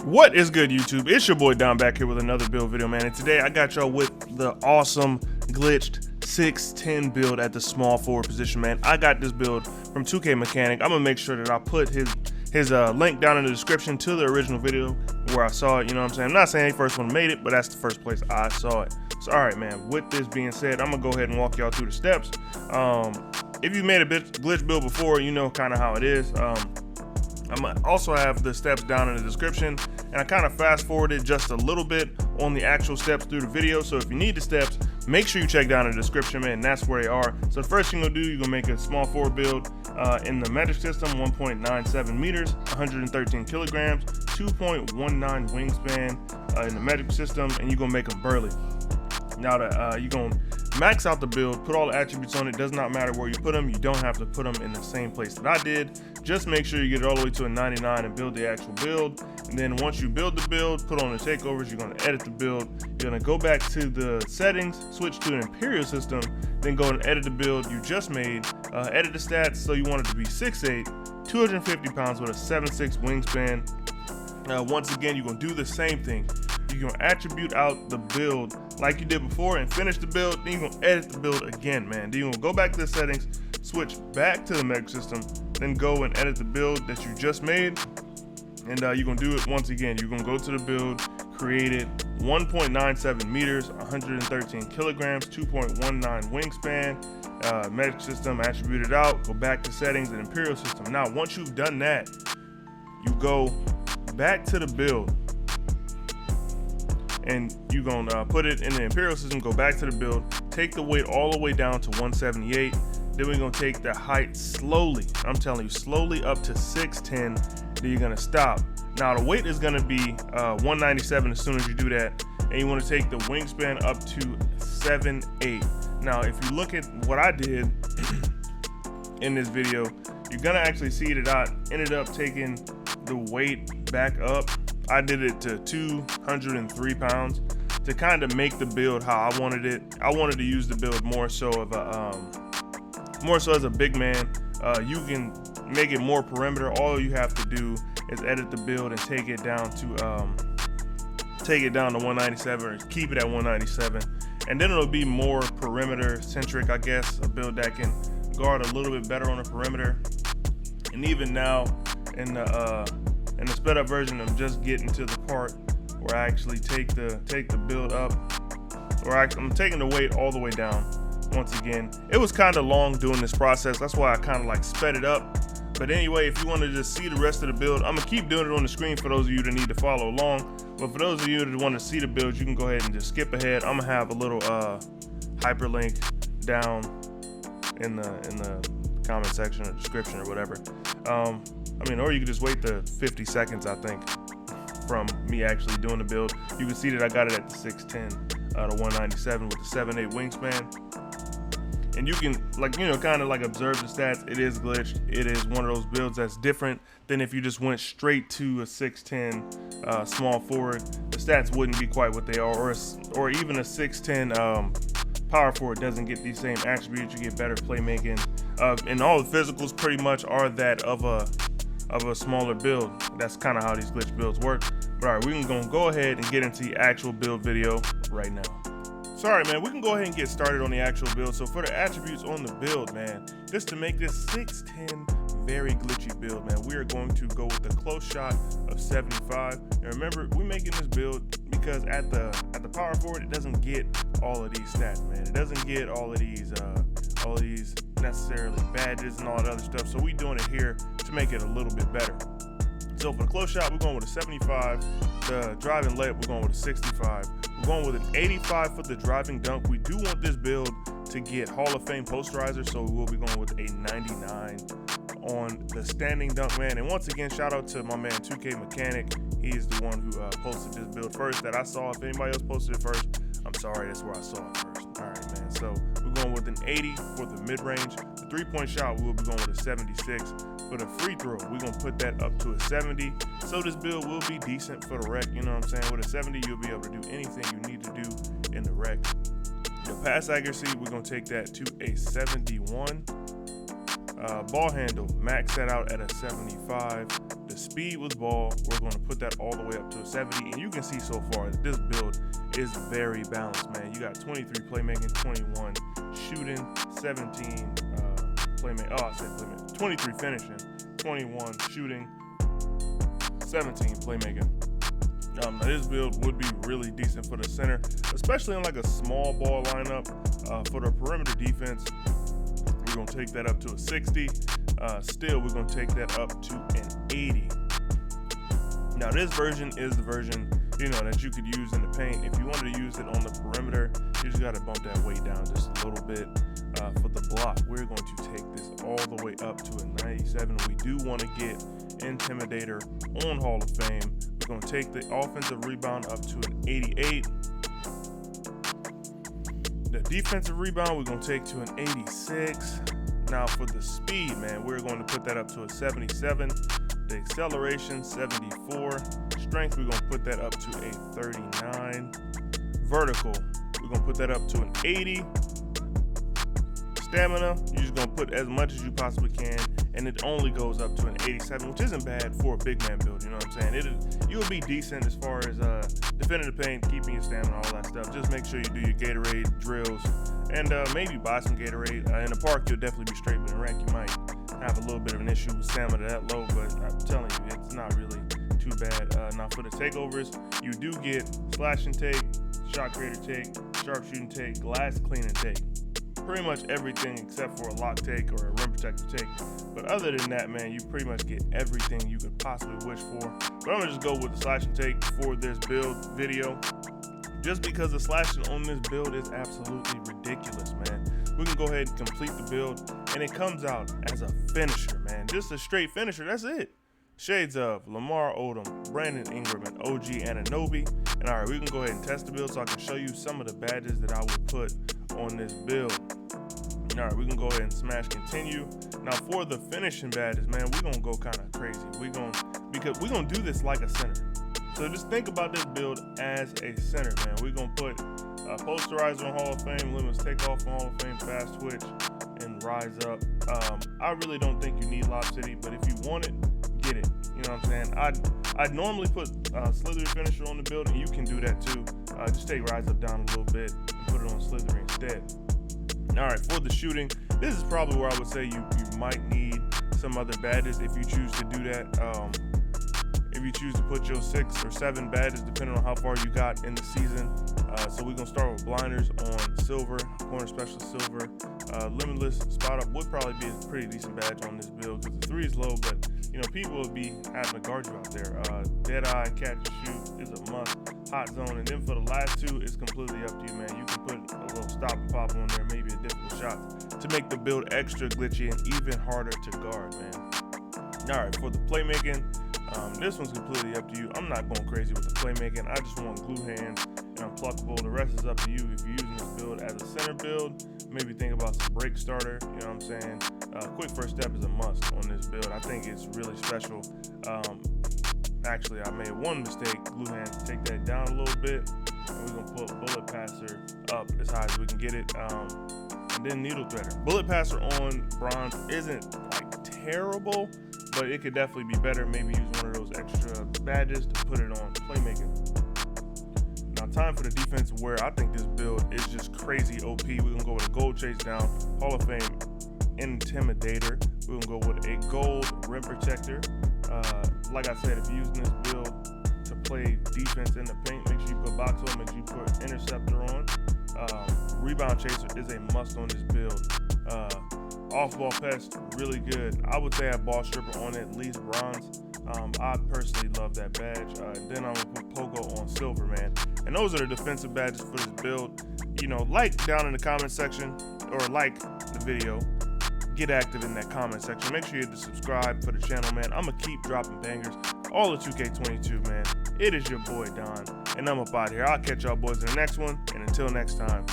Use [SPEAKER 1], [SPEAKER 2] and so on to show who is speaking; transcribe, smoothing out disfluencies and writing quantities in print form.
[SPEAKER 1] What is good, YouTube? It's your boy Don back here with another build video, man. And today I got y'all with the awesome glitched 6'10" build at the small forward position, man. I got this build from 2K Mechanic. I'm gonna make sure that I put his link down in the description to the original video where I saw it. You know what I'm saying? I'm not saying he first one made it, but that's the first place I saw it. So all right, man. With this being said, I'm gonna go ahead and walk y'all through the steps. If you made a glitch build before, you know kind of how it is. I'm gonna also have the steps down in the description, and I kind of fast forwarded just a little bit on the actual steps through the video. So if you need the steps, make sure you check down in the description, man. And that's where they are. So the first thing you're gonna do, you're gonna make a small forward build in the METRICK system, 1.97 meters, 113 kilograms, 2.19 wingspan in the METRICK system, and you're gonna make them burly. Now that you're gonna max out the build, put all the attributes on it. Does not matter where you put them. You don't have to put them in the same place that I did. Just make sure you get it all the way to a 99 and build the actual build. And then once you build the build, put on the takeovers, you're gonna edit the build. You're gonna go back to the settings, switch to an Imperial system, then go and edit the build you just made. Edit the stats so you want it to be 6'8", 250 pounds with a 7'6" wingspan. Once again, you're gonna do the same thing. You're gonna attribute out the build like you did before and finish the build. Then you're gonna edit the build again, man. Then you're gonna go back to the settings, switch back to the METRICK system, then go and edit the build that you just made. And you're gonna do it once again. You're gonna go to the build, create it, 1.97 meters, 113 kilograms, 2.19 wingspan, METRICK system, attribute it out, go back to settings and Imperial system. Now, once you've done that, you go back to the build, and you're gonna put it in the Imperial system, go back to the build, take the weight all the way down to 178. Then we're gonna take the height slowly, I'm telling you, slowly up to 6'10". Then you're gonna stop. Now the weight is gonna be 197 as soon as you do that. And you wanna take the wingspan up to 7'8". Now, if you look at what I did in this video, you're gonna actually see that I ended up taking the weight back up. I did it to 203 pounds to kind of make the build how I wanted it. I wanted to use the build more so as a big man. You can make it more perimeter. All you have to do is edit the build and take it down to 197 or keep it at 197, and then it'll be more perimeter centric, I guess. A build that can guard a little bit better on the perimeter. And even now in the sped up version, I'm just getting to the part where I actually take the build up, or I'm taking the weight all the way down. Once again, it was kind of long doing this process. That's why I kind of like sped it up. But anyway, if you want to just see the rest of the build, I'm gonna keep doing it on the screen for those of you that need to follow along. But for those of you that want to see the build, you can go ahead and just skip ahead. I'm gonna have a little hyperlink down in the comment section or description or whatever. I mean, or you can just wait the 50 seconds, I think, from me actually doing the build. You can see that I got it at the 6'10", to 197 with the 7'8" wingspan. And you can, like, you know, kind of like observe the stats. It is glitched. It is one of those builds that's different than if you just went straight to a 6'10" small forward. The stats wouldn't be quite what they are, or even a 6'10" power forward doesn't get these same attributes. You get better playmaking, and all the physicals pretty much are that of a smaller build. That's kind of how these glitch builds work. But all right, we're gonna go ahead and get into the actual build video right now. So all right, man, we can go ahead and get started on the actual build. So for the attributes on the build, man, just to make this 6'10" very glitchy build, man, we are going to go with the close shot of 75. And remember, we're making this build because at the power forward, it doesn't get all of these stats, man. It doesn't get all of these necessarily badges and all that other stuff. So we doing it here to make it a little bit better. So for the close shot, we're going with a 75. The driving layup, we're going with a 65. We're going with an 85 for the driving dunk. We do want this build to get Hall of Fame posterizer, so we will be going with a 99 on the standing dunk, man. And once again, shout out to my man 2K Mechanic. He is the one who posted this build first that I saw. If anybody else posted it first, I'm sorry, that's where I saw it first. All right, man. So we're going with an 80 for the mid-range. The three-point shot, we will be going with a 76. For the free throw, we're gonna put that up to a 70. So this build will be decent for the rec, you know what I'm saying? With a 70, you'll be able to do anything you need to do in the rec. The pass accuracy, we're gonna take that to a 71. Ball handle, max that out at a 75. The the speed with ball, we're going to put that all the way up to a 70. And you can see so far that this build is very balanced, man. You got 23 playmaking, 21 shooting, 17 playmaking. Oh, I said playmaking. 23 finishing, 21 shooting, 17 playmaking. This build would be really decent for the center, especially in like a small ball lineup. For the perimeter defense, we're going to take that up to a 60. Still, we're going to take that up to an 80. Now, this version is the version, that you could use in the paint. If you wanted to use it on the perimeter, you just got to bump that weight down just a little bit. For the block, we're going to take this all the way up to a 97. We do want to get Intimidator on Hall of Fame. We're going to take the offensive rebound up to an 88. The defensive rebound, we're going to take to an 86. Now for the speed, man, we're going to put that up to a 77. The acceleration, 74. Strength, we're going to put that up to a 39. Vertical, we're going to put that up to an 80. Stamina, you're just going to put as much as you possibly can, and it only goes up to an 87, which isn't bad for a big man build, you know what I'm saying? You'll be decent as far as defending the paint, keeping your stamina, all that stuff. Just make sure you do your Gatorade drills, and maybe buy some Gatorade. In the park, you'll definitely be straight, but in rank, you might have a little bit of an issue with stamina that low, but I'm telling you, it's not really too bad. Now for the takeovers, you do get slash and take, shot creator take, sharpshooting take, glass cleaning take. Pretty much everything except for a lock take or a rim protector take. But other than that, man, you pretty much get everything you could possibly wish for. But I'm gonna just go with the slash and take for this build video, just because the slashing on this build is absolutely ridiculous, man. We can go ahead and complete the build, and it comes out as a finisher, man. Just a straight finisher, that's it. Shades of Lamar Odom, Brandon Ingram, and OG Anunoby. And all right, we can go ahead and test the build so I can show you some of the badges that I would put on this build. All right, we can go ahead and smash continue. Now for the finishing badges, man, we're gonna go kind of crazy. Because we're gonna do this like a center. So just think about this build as a center, man. We're gonna put posterizer on Hall of Fame, limits takeoff on Hall of Fame, fast twitch, and rise up. I really don't think you need Lob City, but if you want it, get it. You know what I'm saying? I'd normally put Slithery finisher on the build, and you can do that too. Just take rise up down a little bit and put it on Slithery instead. All right, for the shooting, this is probably where I would say you might need some other badges if you choose to do that. If you choose to put your 6 or 7 badges, depending on how far you got in the season. So we're gonna start with blinders on silver, corner specialist silver. Limitless spot up would probably be a pretty decent badge on this build because the 3 is low, but people will be having to guard you out there. Dead eye, catch and shoot is a must. Hot zone, and then for the last 2, it's completely up to you, man. You can put a little stop and pop on there, maybe a difficult shot to make the build extra glitchy and even harder to guard, man. All right, for the playmaking, this one's completely up to you. I'm not going crazy with the playmaking. I just want glue hands and unpluckable. The rest is up to you. If you're using this build as a center build, maybe think about some break starter. You know what I'm saying? Quick first step is a must on this build. I think it's really special. Actually, I made one mistake. Glue hands, take that down a little bit. And we're gonna put bullet passer up as high as we can get it. And then needle threader. Bullet passer on bronze isn't like terrible, but it could definitely be better. Maybe use one of those extra badges to put it on playmaking. Now time for the defense, where I think this build is just crazy OP. We're gonna go with a gold chase down, Hall of Fame Intimidator. We're gonna go with a gold rim protector. Like I said, if you're using this build to play defense in the paint, make sure you put box on, make sure you put interceptor on. Rebound chaser is a must on this build. Off-ball pest, really good. I would say I have ball stripper on it, at least bronze. I personally love that badge. Then I'm gonna put Pogo on silver, man. And those are the defensive badges for this build. Like down in the comment section, or like the video. Get active in that comment section. Make sure you hit the subscribe for the channel, man. I'm gonna keep dropping bangers all of 2K22, man. It is your boy Don, and I'm up out here. I'll catch y'all boys in the next one, and until next time.